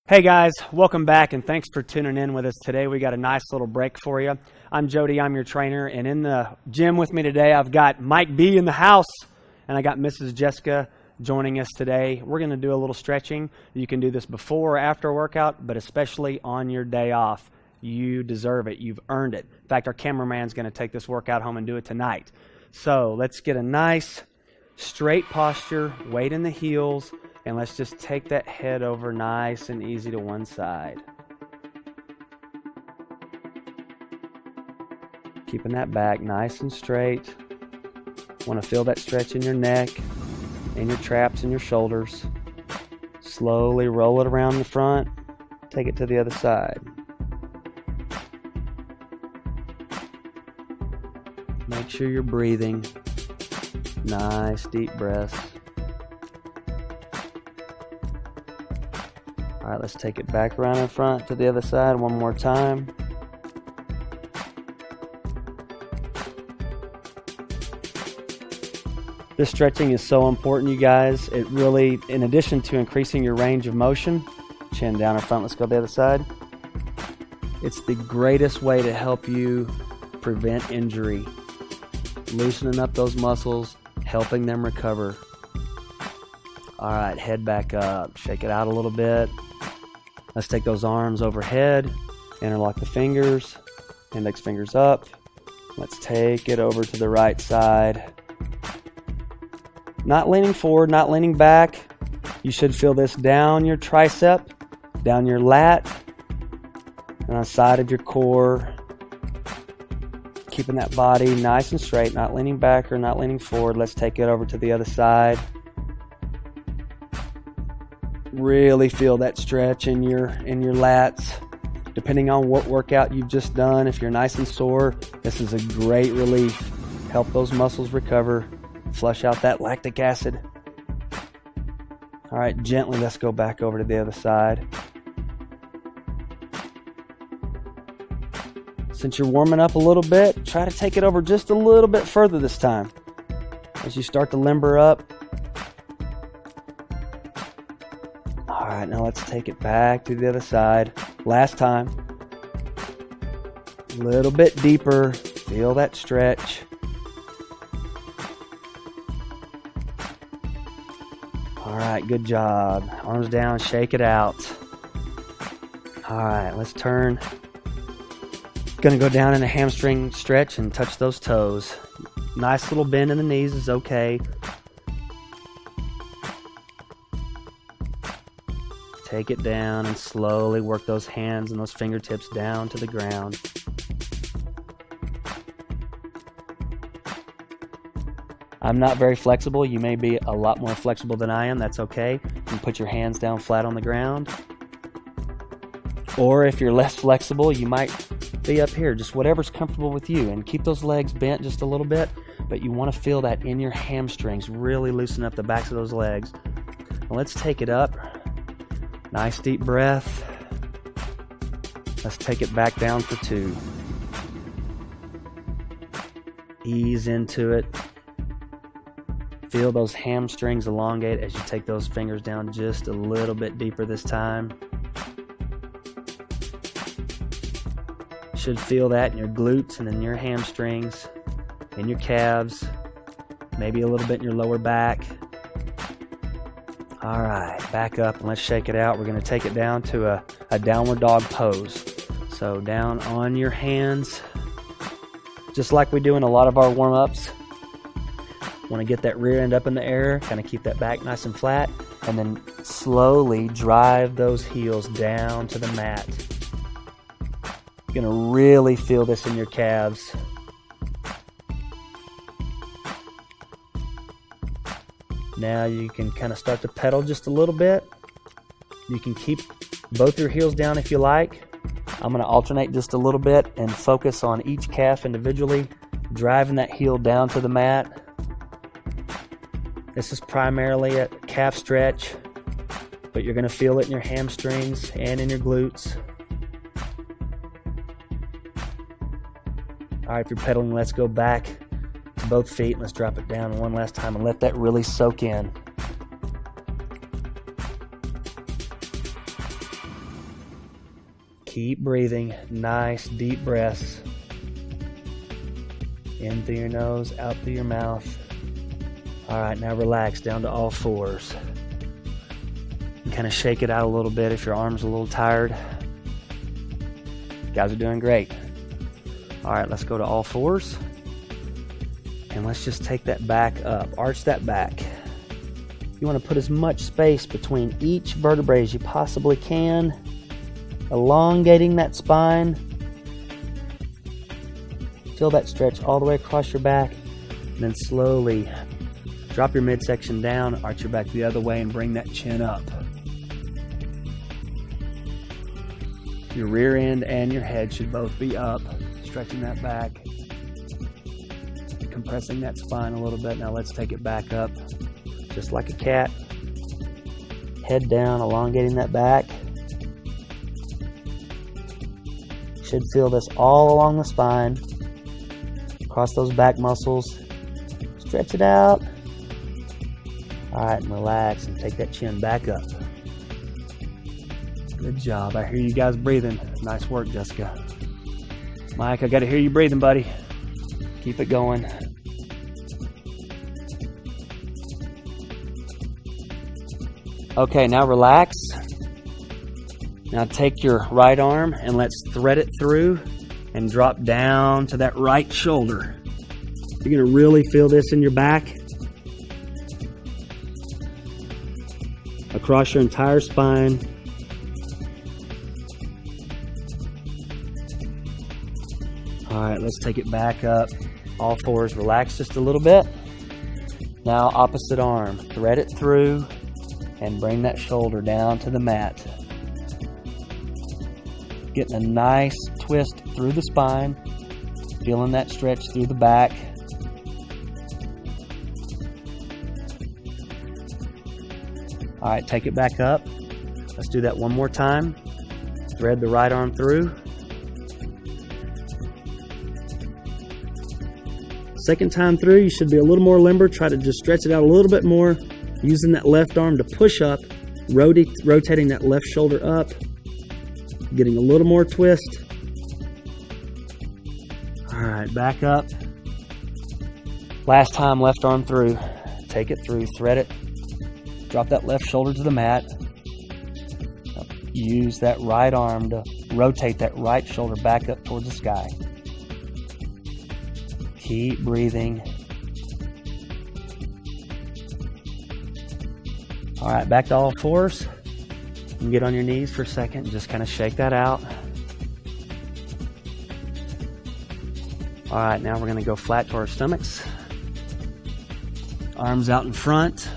Hey guys, welcome back and thanks for tuning in with us today. We got a nice little break for you. I'm Jody, I'm your trainer, and in the gym with me today I've got Mike B in the house and I got Mrs. Jessica joining us today. We're going to do a little stretching. You can do this before or after a workout, but especially on your day off. You deserve it. You've earned it. In fact, our cameraman's going to take this workout home and do it tonight. So let's get a nice straight posture, weight in the heels, and let's just take that head over nice and easy to one side. Keeping that back nice and straight. Want to feel that stretch in your neck, in your traps, and your shoulders. Slowly roll it around the front. Take it to the other side. Make sure you're breathing. Nice deep breaths. All right, let's take it back around in front to the other side one more time. This stretching is so important, you guys. It really, in addition to increasing your range of motion, chin down in front, let's go to the other side. It's the greatest way to help you prevent injury. Loosening up those muscles, helping them recover. All right, head back up. Shake it out a little bit. Let's take those arms overhead, interlock the fingers, index fingers up. Let's take it over to the right side. Not leaning forward, not leaning back. You should feel this down your tricep, down your lat, and on the side of your core. Keeping that body nice and straight, not leaning back or not leaning forward. Let's take it over to the other side. Really feel that stretch in your lats. Depending on what workout you've just done, if you're nice and sore, this is a great relief. Help those muscles recover, flush out that lactic acid. All right, gently let's go back over to the other side. Since you're warming up a little bit, try to take it over just a little bit further this time. As you start to limber up. All right, now let's take it back to the other side. Last time. A little bit deeper. Feel that stretch. All right, good job. Arms down, shake it out. All right, let's turn. Going to go down in a hamstring stretch and touch those toes. Nice little bend in the knees is okay. Take it down and slowly work those hands and those fingertips down to the ground. I'm not very flexible. You may be a lot more flexible than I am. That's okay. You can put your hands down flat on the ground. Or if you're less flexible, you might be up here, just whatever's comfortable with you, and keep those legs bent just a little bit, but you want to feel that in your hamstrings, really loosen up the backs of those legs. Now let's take it up. Nice deep breath. Let's take it back down for 2. Ease into it. Feel those hamstrings elongate as you take those fingers down just a little bit deeper this time. Should feel that in your glutes and in your hamstrings, in your calves, maybe a little bit in your lower back. All right, back up and let's shake it out. We're going to take it down to a downward dog pose. So down on your hands, just like we do in a lot of our warm-ups. Want to get that rear end up in the air, kind of keep that back nice and flat, and then slowly drive those heels down to the mat. You're going to really feel this in your calves. Now you can kind of start to pedal just a little bit. You can keep both your heels down if you like. I'm going to alternate just a little bit and focus on each calf individually, driving that heel down to the mat. This is primarily a calf stretch, but you're going to feel it in your hamstrings and in your glutes. All right, if you're pedaling, let's go back to both feet and let's drop it down one last time and let that really soak in. Keep breathing. Nice deep breaths. In through your nose, out through your mouth. All right, now relax down to all fours. And kind of shake it out a little bit if your arm's a little tired. You guys are doing great. All right, let's go to all fours. And let's just take that back up. Arch that back. You want to put as much space between each vertebrae as you possibly can, elongating that spine. Feel that stretch all the way across your back, and then slowly drop your midsection down, arch your back the other way, and bring that chin up. Your rear end and your head should both be up, stretching that back, compressing that spine a little bit. Now let's take it back up. Just like a cat, head down, elongating that back. Should feel this all along the spine, across those back muscles. Stretch it out. All right, and relax and take that chin back up. Good job. I hear you guys breathing. Nice work, Jessica. Mike, I got to hear you breathing, buddy. Keep it going. Okay, now relax. Now take your right arm and let's thread it through and drop down to that right shoulder. You're going to really feel this in your back. Across your entire spine. All right, let's take it back up. All fours, relax just a little bit. Now opposite arm, thread it through and bring that shoulder down to the mat. Getting a nice twist through the spine, feeling that stretch through the back. All right, take it back up. Let's do that one more time. Thread the right arm through. Second time through, you should be a little more limber. Try to just stretch it out a little bit more. Using that left arm to push up, rotating that left shoulder up, getting a little more twist. All right, back up. Last time, left arm through. Take it through, thread it. Drop that left shoulder to the mat. Use that right arm to rotate that right shoulder back up towards the sky. Keep breathing. All right, back to all fours. You can get on your knees for a second and just kind of shake that out. All right, now we're going to go flat to our stomachs. Arms out in front.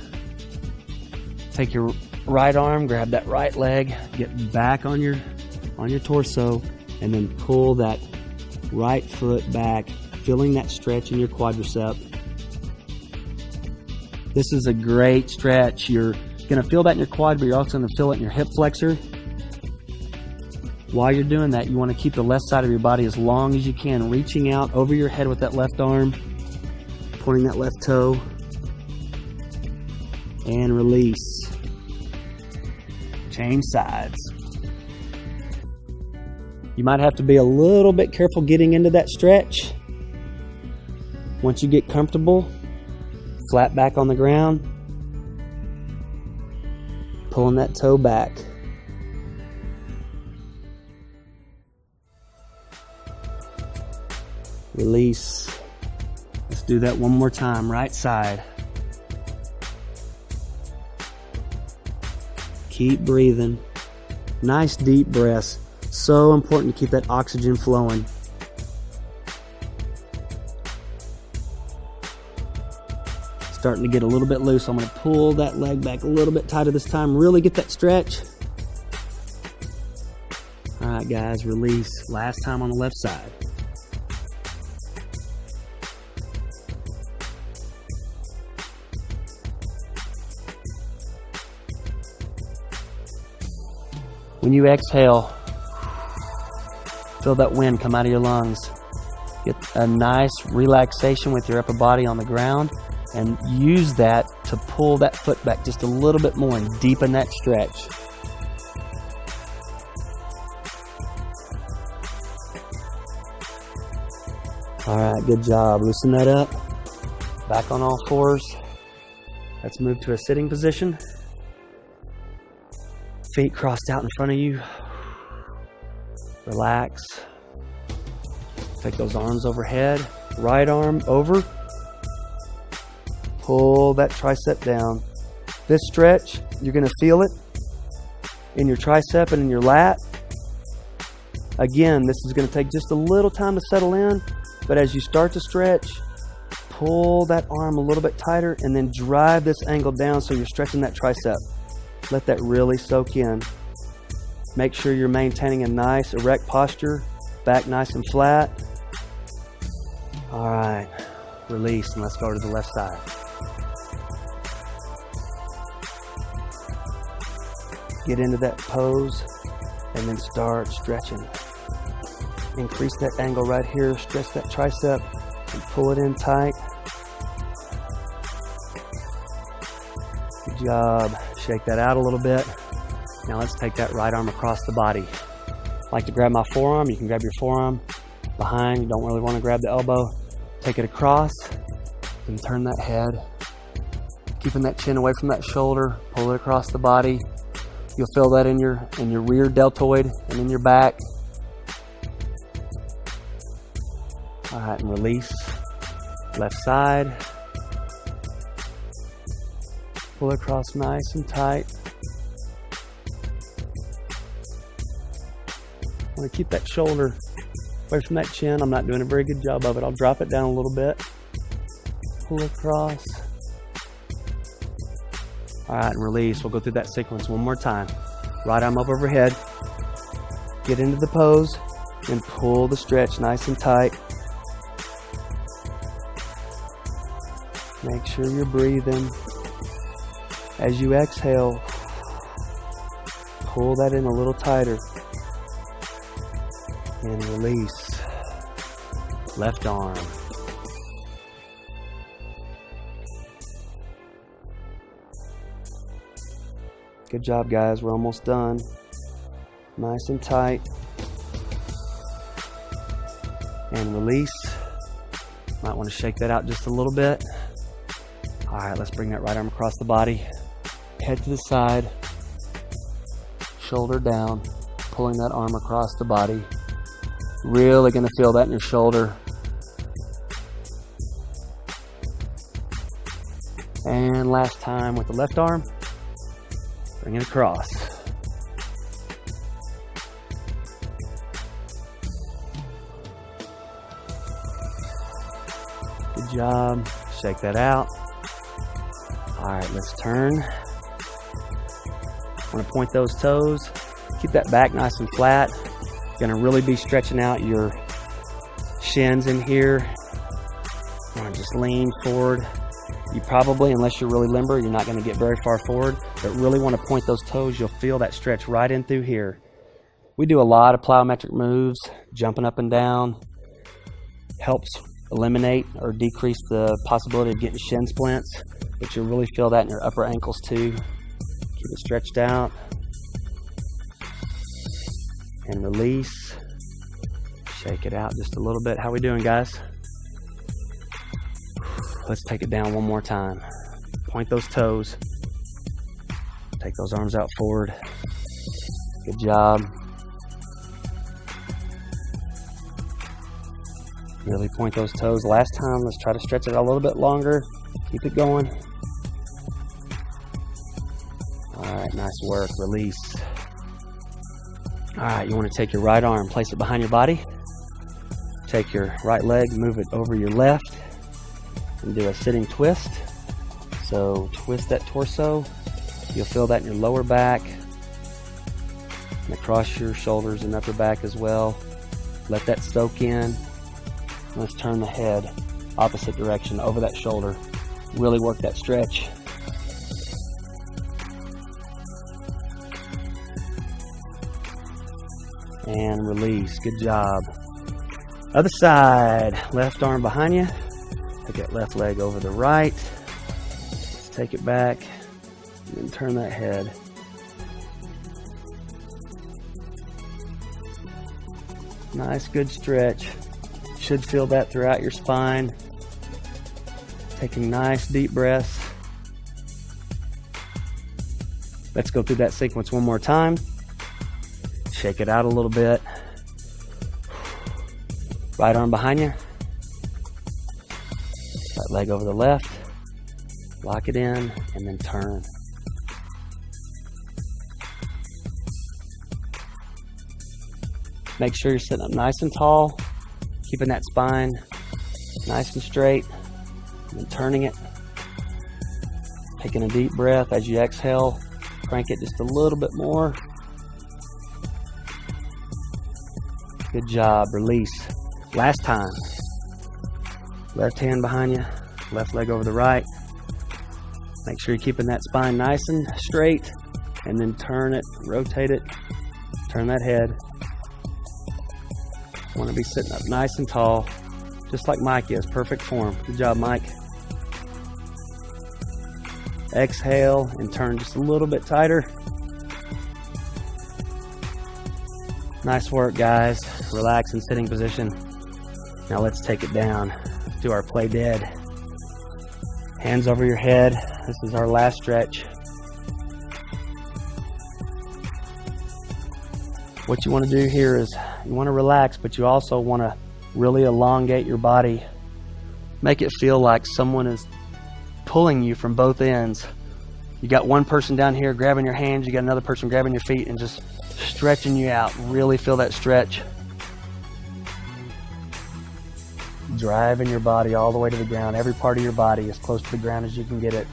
Take your right arm, grab that right leg, get back on your torso, and then pull that right foot back, feeling that stretch in your quadricep. This is a great stretch. You're going to feel that in your quad, but you're also going to feel it in your hip flexor. While you're doing that, you want to keep the left side of your body as long as you can, reaching out over your head with that left arm, pointing that left toe, and release. Change sides. You might have to be a little bit careful getting into that stretch. Once you get comfortable, flat back on the ground, pulling that toe back. Release. Let's do that one more time. Right side. Keep breathing. Nice deep breaths. So important to keep that oxygen flowing. Starting to get a little bit loose. I'm going to pull that leg back a little bit tighter this time. Really get that stretch. All right, guys, release. Last time on the left side. When you exhale, feel that wind come out of your lungs. Get a nice relaxation with your upper body on the ground, and use that to pull that foot back just a little bit more and deepen that stretch. All right, good job. Loosen that up. Back on all fours. Let's move to a sitting position. Feet crossed out in front of you. Relax. Take those arms overhead. Right arm over. Pull that tricep down. This stretch, you're going to feel it in your tricep and in your lat. Again, this is going to take just a little time to settle in, but as you start to stretch, pull that arm a little bit tighter and then drive this angle down so you're stretching that tricep. Let that really soak in. Make sure you're maintaining a nice erect posture, back nice and flat. All right, release and let's go to the left side. Get into that pose and then start stretching. Increase that angle right here, stretch that tricep and pull it in tight. Good job. Shake that out a little bit. Now let's take that right arm across the body. Like to grab my forearm, you can grab your forearm behind. You don't really want to grab the elbow. Take it across and turn that head. Keeping that chin away from that shoulder, pull it across the body. You'll feel that in your rear deltoid and in your back. All right, and release. Left side. Pull across nice and tight. I want to keep that shoulder away from that chin. I'm not doing a very good job of it. I'll drop it down a little bit. Pull across. All right, and release. We'll go through that sequence one more time. Right arm up overhead. Get into the pose and pull the stretch nice and tight. Make sure you're breathing. As you exhale, pull that in a little tighter. And release. Left arm. Good job, guys. We're almost done. Nice and tight. And release. Might want to shake that out just a little bit. All right, let's bring that right arm across the body. Head to the side. Shoulder down. Pulling that arm across the body. Really going to feel that in your shoulder. And last time with the left arm. Bring it across. Good job. Shake that out. All right, let's turn. Want to point those toes. Keep that back nice and flat. Going to really be stretching out your shins in here. Want to just lean forward. You probably, unless you're really limber, you're not going to get very far forward, but really want to point those toes. You'll feel that stretch right in through here. We do a lot of plyometric moves, jumping up and down. Helps eliminate or decrease the possibility of getting shin splints, but you'll really feel that in your upper ankles too. Keep it stretched out. And release. Shake it out just a little bit. How we doing, guys? Let's take it down one more time. Point those toes. Take those arms out forward. Good job. Really point those toes. Last time, let's try to stretch it a little bit longer. Keep it going. All right, nice work. Release. All right, you want to take your right arm, place it behind your body. Take your right leg, move it over your left. And do a sitting twist. So twist that torso. You'll feel that in your lower back and across your shoulders and upper back as well. Let that soak in. Let's turn the head opposite direction over that shoulder. Really work that stretch. And release. Good job. Other side. Left arm behind you. Take that left leg over the right. Take it back. And then turn that head. Nice, good stretch. should feel that throughout your spine. Taking nice deep breaths. Let's go through that sequence one more time. Shake it out a little bit. Right arm behind you. Right leg over the left. Lock it in and then turn. Make sure you're sitting up nice and tall, keeping that spine nice and straight, and then turning it. Taking a deep breath as you exhale. Crank it just a little bit more. Good job. Release. Last time. Left hand behind you, left leg over the right. Make sure you're keeping that spine nice and straight, and then turn it, rotate it, turn that head. Want to be sitting up nice and tall, just like Mike is. Perfect form. Good job, Mike. Exhale and turn just a little bit tighter. Nice work, guys. Relax in sitting position. Now let's take it down. Do our play dead. Hands over your head. This is our last stretch. What you want to do here is you want to relax, but you also want to really elongate your body. Make it feel like someone is pulling you from both ends. You got one person down here grabbing your hands, you got another person grabbing your feet and just stretching you out. Really feel that stretch. Driving your body all the way to the ground. Every part of your body as close to the ground as you can get it.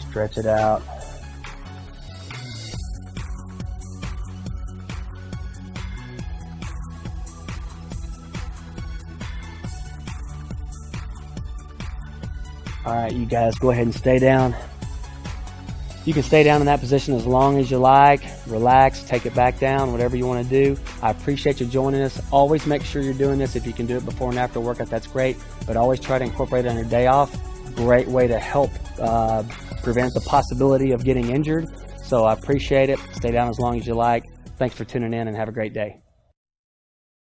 Stretch it out. All right, you guys, go ahead and stay down. You can stay down in that position as long as you like. Relax, take it back down, whatever you want to do. I appreciate you joining us. Always make sure you're doing this. If you can do it before and after workout, that's great. But always try to incorporate it on your day off. Great way to help prevent the possibility of getting injured. So I appreciate it. Stay down as long as you like. Thanks for tuning in and have a great day.